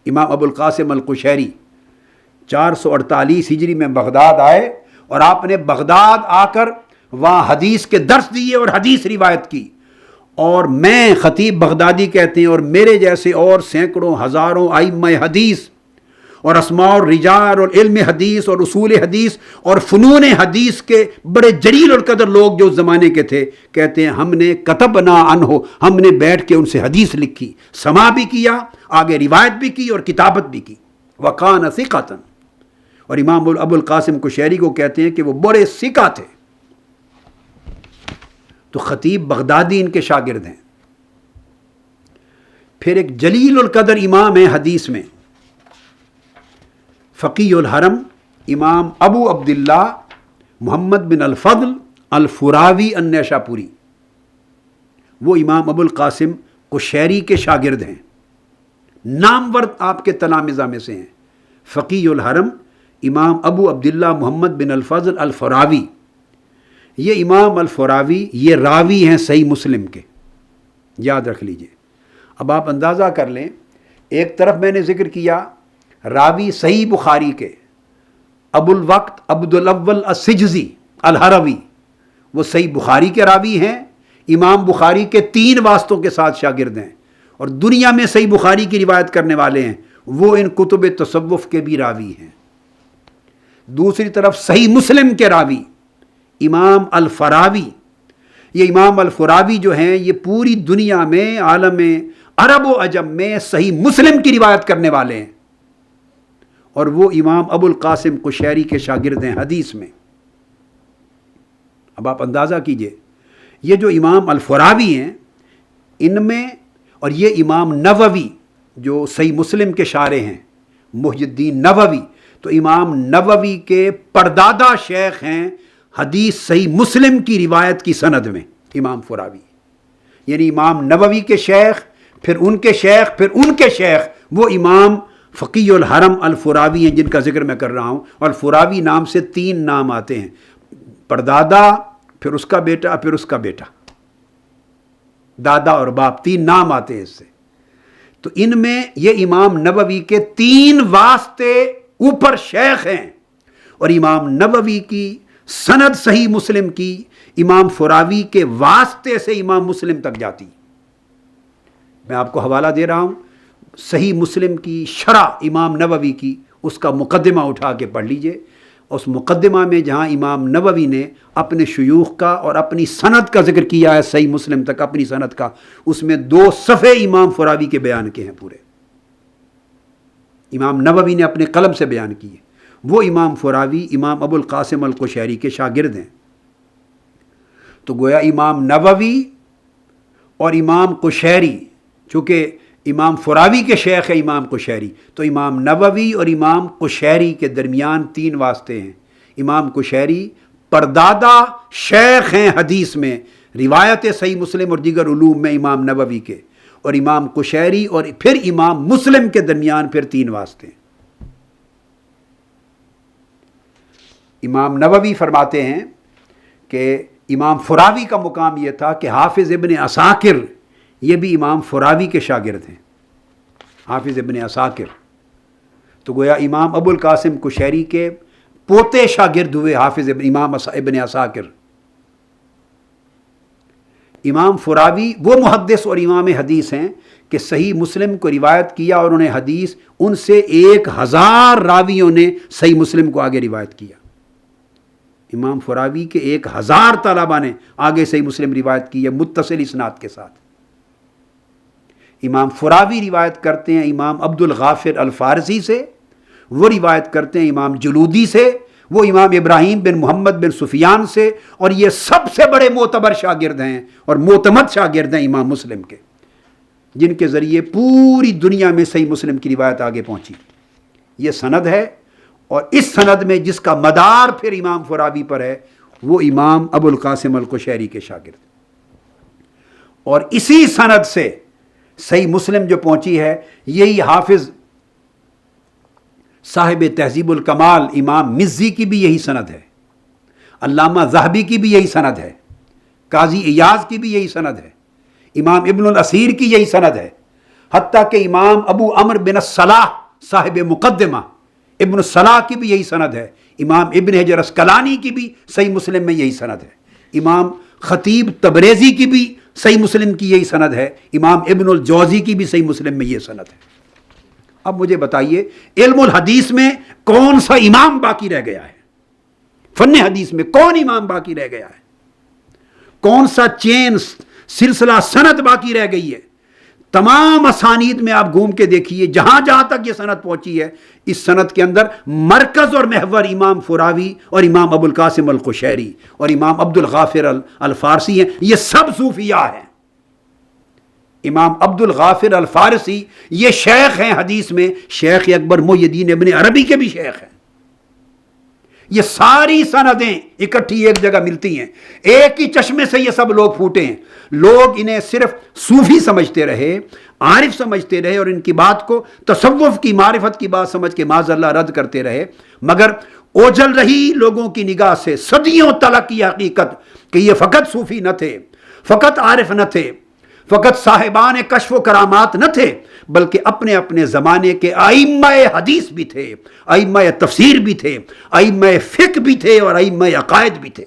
امام ابو القاسم القشیری 448 ہجری میں بغداد آئے، اور آپ نے بغداد آ کر وہاں حدیث کے درس دیے اور حدیث روایت کی۔ اور میں خطیب بغدادی کہتے ہیں، اور میرے جیسے اور سینکڑوں ہزاروں ائمہ حدیث اور اسماء الرجال اور علم حدیث اور اصول حدیث اور فنون حدیث کے بڑے جلیل القدر لوگ جو اس زمانے کے تھے، کہتے ہیں ہم نے کتبنا عنہ، ہم نے بیٹھ کے ان سے حدیث لکھی، سماع بھی کیا، آگے روایت بھی کی اور کتابت بھی کی۔ وکان ثقۃ، اور امام ابو القاسم کشیری کو کہتے ہیں کہ وہ بڑے ثقہ تھے۔ تو خطیب بغدادی ان کے شاگرد ہیں۔ پھر ایک جلیل القدر امام ہے حدیث میں، فقیہ الحرم امام ابو عبداللہ محمد بن الفضل الفراوی النیشاپوری، وہ امام ابو القاسم کشیری کے شاگرد ہیں، نامور آپ کے تلامذہ میں سے ہیں۔ فقیہ الحرم امام ابو عبداللہ محمد بن الفضل الفراوی، یہ امام الفراوی یہ راوی ہیں صحیح مسلم کے، یاد رکھ لیجئے۔ اب آپ اندازہ کر لیں، ایک طرف میں نے ذکر کیا راوی صحیح بخاری کے ابو الوقت عبد الاول السجزی الہروی، وہ صحیح بخاری کے راوی ہیں، امام بخاری کے 3 واسطوں کے ساتھ شاگرد ہیں، اور دنیا میں صحیح بخاری کی روایت کرنے والے ہیں، وہ ان کتب تصوف کے بھی راوی ہیں۔ دوسری طرف صحیح مسلم کے راوی امام الفراوی، یہ امام الفراوی جو ہیں یہ پوری دنیا میں عالم عرب و عجم میں صحیح مسلم کی روایت کرنے والے ہیں، اور وہ امام ابو القاسم قشیری کے شاگرد ہیں حدیث میں۔ اب آپ اندازہ کیجئے، یہ جو امام الفراوی ہیں ان میں، اور یہ امام نووی جو صحیح مسلم کے شارح ہیں محی الدین نووی، تو امام نووی کے پردادا شیخ ہیں حدیث صحیح مسلم کی روایت کی سند میں امام فراوی، یعنی امام نووی کے شیخ، پھر ان کے شیخ، پھر ان کے شیخ، وہ امام فقیہ الحرم الفراوی ہیں جن کا ذکر میں کر رہا ہوں۔ اور الفراوی نام سے 3 نام آتے ہیں، پردادا، پھر اس کا بیٹا، پھر اس کا بیٹا، دادا اور باپ 3 نام آتے ہیں اس سے۔ تو ان میں یہ امام نووی کے 3 واسطے اوپر شیخ ہیں، اور امام نووی کی سند صحیح مسلم کی امام فراوی کے واسطے سے امام مسلم تک جاتی۔ میں آپ کو حوالہ دے رہا ہوں، صحیح مسلم کی شرح امام نووی کی، اس کا مقدمہ اٹھا کے پڑھ لیجئے۔ اس مقدمہ میں جہاں امام نووی نے اپنے شیوخ کا اور اپنی سند کا ذکر کیا ہے صحیح مسلم تک اپنی سند کا، اس میں 2 صفحے امام فراوی کے بیان کے ہیں پورے، امام نووی نے اپنے قلم سے بیان کیے۔ وہ امام فراوی امام ابو القاسم القشیری کے شاگرد ہیں۔ تو گویا امام نووی اور امام قشیری، چونکہ امام فراوی کے شیخ ہے امام قشیری، تو امام نووی اور امام قشیری کے درمیان 3 واسطے ہیں۔ امام قشیری پردادا شیخ ہیں حدیث میں، روایت صحیح مسلم اور دیگر علوم میں امام نووی کے، اور امام قشیری اور پھر امام مسلم کے درمیان پھر 3 واسطے ہیں۔ امام نووی فرماتے ہیں کہ امام فراوی کا مقام یہ تھا کہ حافظ ابن عساکر یہ بھی امام فراوی کے شاگرد ہیں، حافظ ابن عساکر، تو گویا امام ابو القاسم کشیری کے پوتے شاگرد ہوئے حافظ امام ابن عساکر۔ امام فراوی وہ محدث اور امام حدیث ہیں کہ صحیح مسلم کو روایت کیا اور انہیں حدیث ان سے 1000 راویوں نے صحیح مسلم کو آگے روایت کیا۔ امام فراوی کے 1000 طلبہ نے آگے صحیح مسلم روایت کی ہے متصل اسناد کے ساتھ۔ امام فراوی روایت کرتے ہیں امام عبد الغافر الفارسی سے، وہ روایت کرتے ہیں امام جلودی سے، وہ امام ابراہیم بن محمد بن سفیان سے، اور یہ سب سے بڑے معتبر شاگرد ہیں اور معتمد شاگرد ہیں امام مسلم کے، جن کے ذریعے پوری دنیا میں صحیح مسلم کی روایت آگے پہنچی۔ یہ سند ہے، اور اس سند میں جس کا مدار پھر امام فراوی پر ہے وہ امام ابو القاسم القشیری کے شاگرد، اور اسی سند سے صحیح مسلم جو پہنچی ہے یہی حافظ صاحب تہذیب الکمال امام مزی کی بھی یہی سند ہے، علامہ ذہبی کی بھی یہی سند ہے، قاضی ایاز کی بھی یہی سند ہے، امام ابن الاسیر کی یہی سند ہے، حتیٰ کہ امام ابو عمر بن الصلاح صاحب مقدمہ ابن الصلاح کی بھی یہی سند ہے، امام ابن حجر اسقلانی کی بھی صحیح مسلم میں یہی سند ہے، امام خطیب تبریزی کی بھی صحیح مسلم کی یہی سند ہے، امام ابن الجوزی کی بھی صحیح مسلم میں یہ سند ہے۔ اب مجھے بتائیے علم الحدیث میں کون سا امام باقی رہ گیا ہے؟ فن حدیث میں کون امام باقی رہ گیا ہے؟ کون سا چین سلسلہ سند باقی رہ گئی ہے؟ تمام اسانید میں آپ گھوم کے دیکھیے، جہاں جہاں تک یہ سند پہنچی ہے، اس سند کے اندر مرکز اور محور امام فراوی اور امام ابو القاسم القشیری اور امام عبد الغافر الفارسی ہیں، یہ سب صوفیاء ہیں۔ امام عبد الغافر الفارسی یہ شیخ ہیں حدیث میں، شیخ اکبر محی الدین ابن عربی کے بھی شیخ ہیں۔ یہ ساری سندیں اکٹھی ایک جگہ ملتی ہیں، ایک ہی چشمے سے یہ سب لوگ پھوٹے ہیں۔ لوگ انہیں صرف صوفی سمجھتے رہے، عارف سمجھتے رہے، اور ان کی بات کو تصوف کی معرفت کی بات سمجھ کے معاذ اللہ رد کرتے رہے، مگر اوجھل رہی لوگوں کی نگاہ سے صدیوں تلک یہ حقیقت کہ یہ فقط صوفی نہ تھے، فقط عارف نہ تھے، فقط صاحبان کشف و کرامات نہ تھے، بلکہ اپنے اپنے زمانے کے ائمہ حدیث بھی تھے، ائمہ تفسیر بھی تھے، ائمہ فقہ بھی تھے، اور ائمہ عقائد بھی تھے،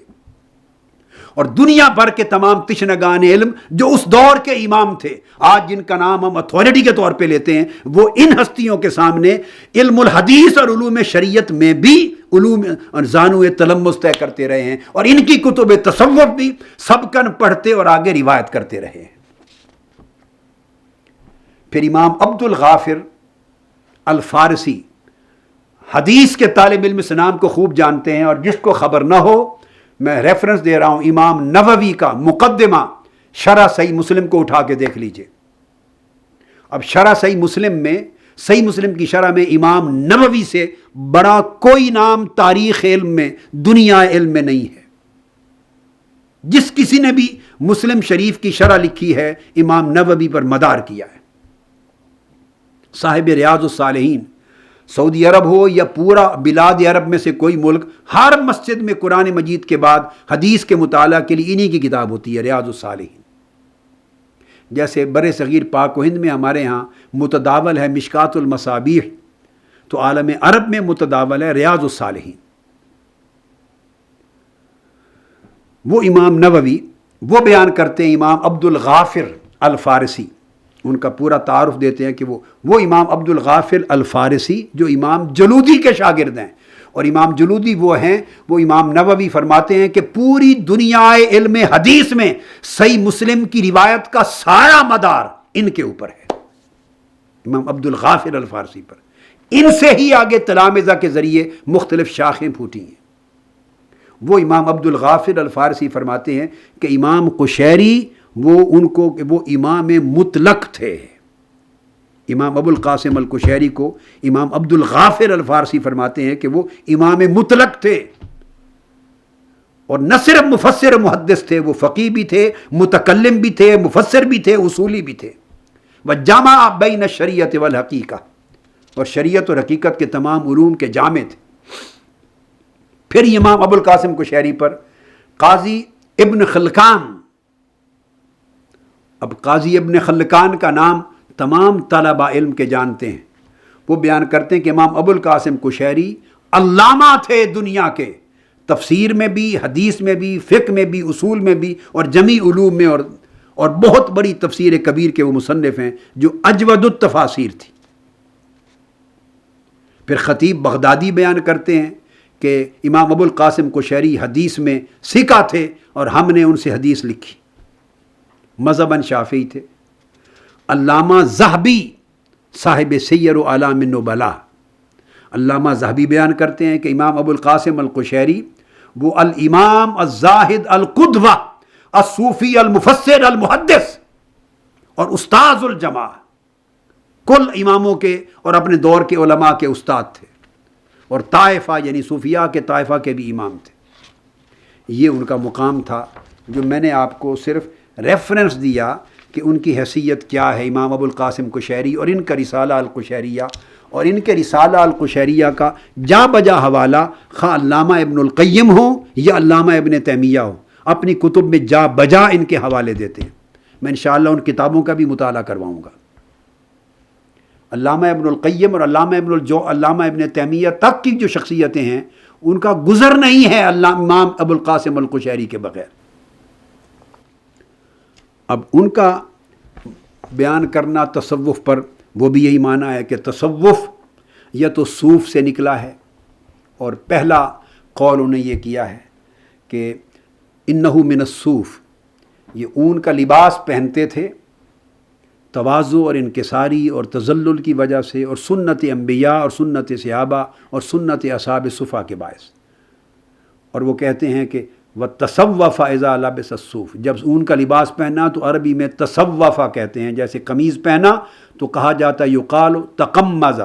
اور دنیا بھر کے تمام تشنگان علم جو اس دور کے امام تھے، آج جن کا نام ہم اتھارٹی کے طور پہ لیتے ہیں، وہ ان ہستیوں کے سامنے علم الحدیث اور علوم شریعت میں بھی علوم زانو تلمس طے کرتے رہے ہیں، اور ان کی کتب تصوف بھی سبکن پڑھتے اور آگے روایت کرتے رہے ہیں۔ پھر امام عبد الغافر الفارسی حدیث کے طالب علم اس نام کو خوب جانتے ہیں، اور جس کو خبر نہ ہو میں ریفرنس دے رہا ہوں امام نووی کا مقدمہ شرح صحیح مسلم کو اٹھا کے دیکھ لیجئے۔ اب شرح صحیح مسلم میں، صحیح مسلم کی شرح میں امام نووی سے بڑا کوئی نام تاریخ علم میں، دنیا علم میں نہیں ہے۔ جس کسی نے بھی مسلم شریف کی شرح لکھی ہے امام نووی پر مدار کیا ہے۔ صاحب ریاض الصالحین، سعودی عرب ہو یا پورا بلاد عرب میں سے کوئی ملک، ہر مسجد میں قرآن مجید کے بعد حدیث کے مطالعہ کے لیے انہی کی کتاب ہوتی ہے، ریاض الصالحین۔ جیسے بر صغیر پاک و ہند میں ہمارے ہاں متداول ہے مشکات المصابیح، تو عالم عرب میں متداول ہے ریاض الصالحین۔ وہ امام نووی وہ بیان کرتے ہیں، امام عبد الغافر الفارسی، ان کا پورا تعارف دیتے ہیں کہ وہ امام عبد الغافر الفارسی جو امام جلودی کے شاگرد ہیں، اور امام جلودی وہ ہیں، وہ امام نووی فرماتے ہیں کہ پوری دنیا علم حدیث میں صحیح مسلم کی روایت کا سارا مدار ان کے اوپر ہے، امام عبد الغافر الفارسی پر۔ ان سے ہی آگے تلامذہ کے ذریعے مختلف شاخیں پھوٹی ہیں۔ وہ امام عبد الغافر الفارسی فرماتے ہیں کہ امام قشیری وہ امام مطلق تھے۔ امام ابو القاسم القشیری کو امام عبد الغافر الفارسی فرماتے ہیں کہ وہ امام مطلق تھے، اور نہ صرف مفسر محدث تھے، وہ فقیہ بھی تھے، متکلم بھی تھے، مفسر بھی تھے، اصولی بھی تھے۔ وجمع بین الشریعۃ والحقیقہ، اور شریعت اور حقیقت کے تمام علوم کے جامع تھے۔ پھر امام ابو القاسم قشیری پر قاضی ابن خلکان، اب قاضی ابن خلکان کا نام تمام طلبہ علم کے جانتے ہیں، وہ بیان کرتے ہیں کہ امام ابو القاسم قشیری علامہ تھے دنیا کے، تفسیر میں بھی، حدیث میں بھی، فقہ میں بھی، اصول میں بھی، اور جمیع علوم میں، اور بہت بڑی تفسیر کبیر کے وہ مصنف ہیں جو اجود التفاسیر تھی۔ پھر خطیب بغدادی بیان کرتے ہیں کہ امام ابو القاسم قشیری حدیث میں ثقہ تھے اور ہم نے ان سے حدیث لکھی، مذہباً شافعی تھے۔ علامہ ذہبی صاحب سیر و اعلام النبلاء، علامہ ذہبی بیان کرتے ہیں کہ امام ابو القاسم القشیری وہ الامام الزاہد القدوہ الصوفی المفسر المحدث اور استاذ الجماع، کل اماموں کے اور اپنے دور کے علماء کے استاد تھے، اور طائفہ یعنی صوفیاء کے طائفہ کے بھی امام تھے۔ یہ ان کا مقام تھا جو میں نے آپ کو صرف ریفرنس دیا کہ ان کی حیثیت کیا ہے، امام ابو القاسم قشیری اور ان کا رسالہ القشیریہ، اور ان کے رسالہ القشیریہ کا جا بجا حوالہ خواہ علامہ ابن القیم ہو یا علامہ ابن تیمیہ ہو، اپنی کتب میں جا بجا ان کے حوالے دیتے ہیں۔ میں انشاءاللہ ان کتابوں کا بھی مطالعہ کرواؤں گا۔ علامہ ابن القیم اور علامہ ابن تیمیہ تک کی جو شخصیتیں ہیں ان کا گزر نہیں ہے امام ابو القاسم القشیری کے بغیر۔ اب ان کا بیان کرنا تصوف پر، وہ بھی یہی معنی ہے کہ تصوف یا تو صوف سے نکلا ہے، اور پہلا قول انہیں یہ کیا ہے کہ انہو من الصوف، یہ اون کا لباس پہنتے تھے تواضع اور انکساری اور تذلل کی وجہ سے، اور سنت انبیاء اور سنت صحابہ اور سنت اصحاب صفا کے باعث۔ اور وہ کہتے ہیں کہ وَتَصَوَّفَ اِذَا لَبِسَ الصُّوفَ، جب اون کا لباس پہنا تو عربی میں تصوفہ کہتے ہیں، جیسے قمیض پہنا تو کہا جاتا ہے یقال تقمز۔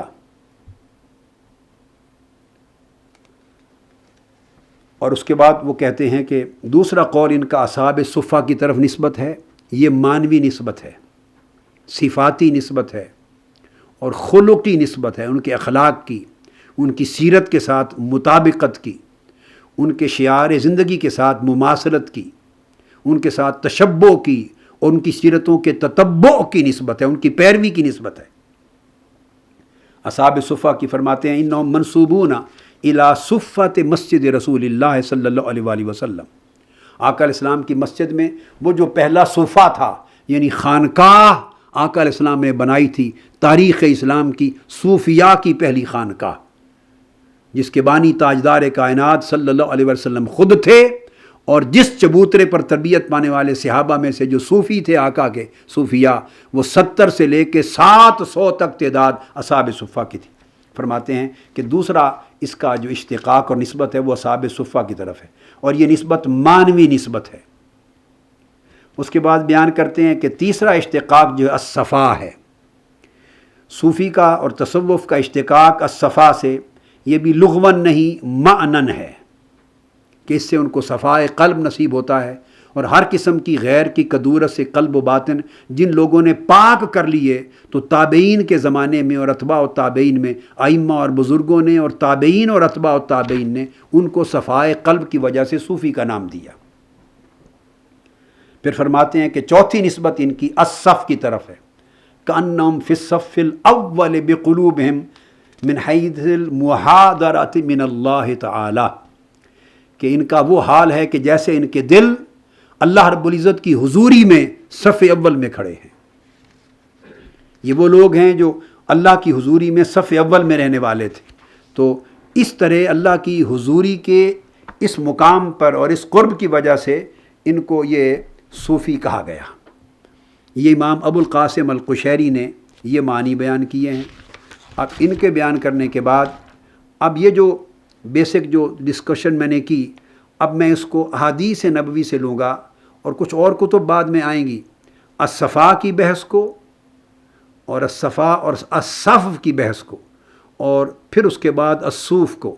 اور اس کے بعد وہ کہتے ہیں کہ دوسرا قول ان کا اصحاب صفا کی طرف نسبت ہے، یہ مانوی نسبت ہے، صفاتی نسبت ہے اور خلقی نسبت ہے، ان کے اخلاق کی، ان کی سیرت کے ساتھ مطابقت کی، ان کے شعار زندگی کے ساتھ مماثلت کی، ان کے ساتھ تشبہ کی، اور ان کی سیرتوں کے تتبع کی نسبت ہے، ان کی پیروی کی نسبت ہے۔ اصحاب صفا کی فرماتے ہیں انہم منسوبون الی صفۃ مسجد رسول اللہ صلی اللہ علیہ وآلہ وسلم، آقا علیہ السلام کی مسجد میں وہ جو پہلا صفہ تھا، یعنی خانقاہ آقا علیہ السلام نے بنائی تھی، تاریخ اسلام کی صوفیاء کی پہلی خانقاہ، جس کے بانی تاجدار کائنات صلی اللہ علیہ وسلم خود تھے، اور جس چبوترے پر تربیت پانے والے صحابہ میں سے جو صوفی تھے آقا کے صوفیاء، وہ 70 سے لے کے 700 تک تعداد اصحاب صفا کی تھی۔ فرماتے ہیں کہ دوسرا اس کا جو اشتقاق اور نسبت ہے وہ اصحاب صفا کی طرف ہے، اور یہ نسبت مانوی نسبت ہے۔ اس کے بعد بیان کرتے ہیں کہ تیسرا اشتقاق جو الصفا ہے، صوفی کا اور تصوف کا اشتقاق الصفا سے، یہ بھی لغون نہیں معنن ہے کہ اس سے ان کو صفائے قلب نصیب ہوتا ہے، اور ہر قسم کی غیر کی کدورت سے قلب و باطن جن لوگوں نے پاک کر لیے، تو تابعین کے زمانے میں اور اتباع و تابعین میں ائمہ اور بزرگوں نے اور تابعین اور اتباع و تابعین نے ان کو صفائے قلب کی وجہ سے صوفی کا نام دیا۔ پھر فرماتے ہیں کہ چوتھی نسبت ان کی الصف کی طرف ہے، کأنہم فی الصف الاول بقلوبہم من حیث المحاضرۃ من اللہ تعالی، کہ ان کا وہ حال ہے کہ جیسے ان کے دل اللہ رب العزت کی حضوری میں صف اول میں کھڑے ہیں۔ یہ وہ لوگ ہیں جو اللہ کی حضوری میں صف اول میں رہنے والے تھے، تو اس طرح اللہ کی حضوری کے اس مقام پر اور اس قرب کی وجہ سے ان کو یہ صوفی کہا گیا۔ یہ امام ابو القاسم القشیری نے یہ معنی بیان کیے ہیں۔ اب ان کے بیان کرنے کے بعد اب یہ جو بیسک جو ڈسکشن میں نے کی، اب میں اس کو احادیث نبوی سے لوں گا، اور کچھ اور کتب بعد میں آئیں گی، الصفا کی بحث کو اور الصفا اور الصف کی بحث کو، اور پھر اس کے بعد الصوف کو۔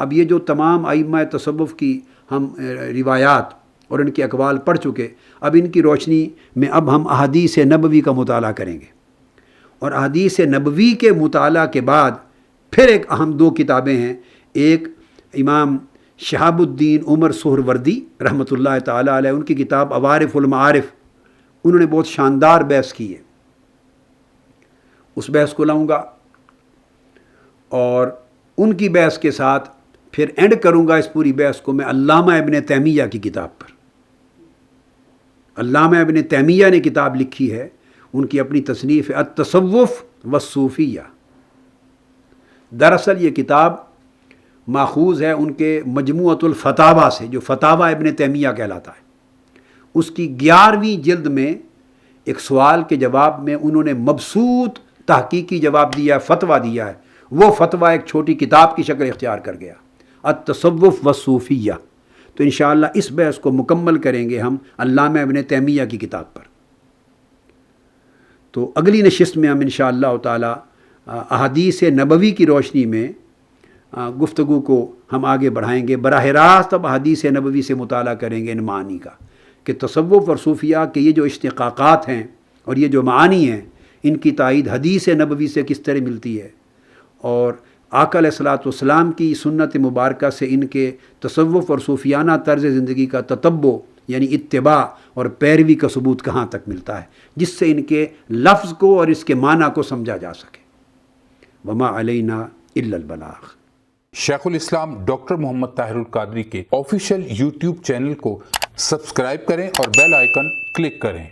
اب یہ جو تمام ائمہ تصوف کی ہم روایات اور ان کے اقوال پڑھ چکے، اب ان کی روشنی میں اب ہم احادیث نبوی کا مطالعہ کریں گے، اور احادیث نبوی کے مطالعہ کے بعد پھر ایک اہم دو کتابیں ہیں، ایک امام شہاب الدین عمر سہروردی رحمۃ اللہ تعالیٰ علیہ، ان کی کتاب عوارف المعارف، انہوں نے بہت شاندار بحث کی ہے، اس بحث کو لاؤں گا، اور ان کی بحث کے ساتھ پھر اینڈ کروں گا اس پوری بحث کو میں علامہ ابن تیمیہ کی کتاب پر۔ علامہ ابن تیمیہ نے کتاب لکھی ہے، ان کی اپنی تصنیف ہے التصوف والصوفیہ۔ دراصل یہ کتاب ماخوذ ہے ان کے مجموعۃ الفتاوی سے، جو فتاوی ابن تیمیہ کہلاتا ہے۔ اس کی 11ویں جلد میں ایک سوال کے جواب میں انہوں نے مبسوط تحقیقی جواب دیا ہے، فتویٰ دیا ہے، وہ فتویٰ ایک چھوٹی کتاب کی شکل اختیار کر گیا، التصوف والصوفیہ۔ تو انشاءاللہ اس بحث کو مکمل کریں گے ہم علامہ ابن تیمیہ کی کتاب پر۔ تو اگلی نشست میں ہم انشاءاللہ تعالی احادیث نبوی کی روشنی میں گفتگو کو ہم آگے بڑھائیں گے۔ براہ راست اب احادیث نبوی سے مطالعہ کریں گے ان معانی کا، کہ تصوف اور صوفیہ کے یہ جو اشتقاقات ہیں اور یہ جو معانی ہیں، ان کی تائید حدیث نبوی سے کس طرح ملتی ہے، اور آقا علیہ الصلوۃ والسلام کی سنت مبارکہ سے ان کے تصوف اور صوفیانہ طرز زندگی کا تتبع یعنی اتباع اور پیروی کا ثبوت کہاں تک ملتا ہے، جس سے ان کے لفظ کو اور اس کے معنی کو سمجھا جا سکے۔ وما علینا الا البلاغ۔ شیخ الاسلام ڈاکٹر محمد طاہر القادری کے آفیشیل یوٹیوب چینل کو سبسکرائب کریں اور بیل آئیکن کلک کریں۔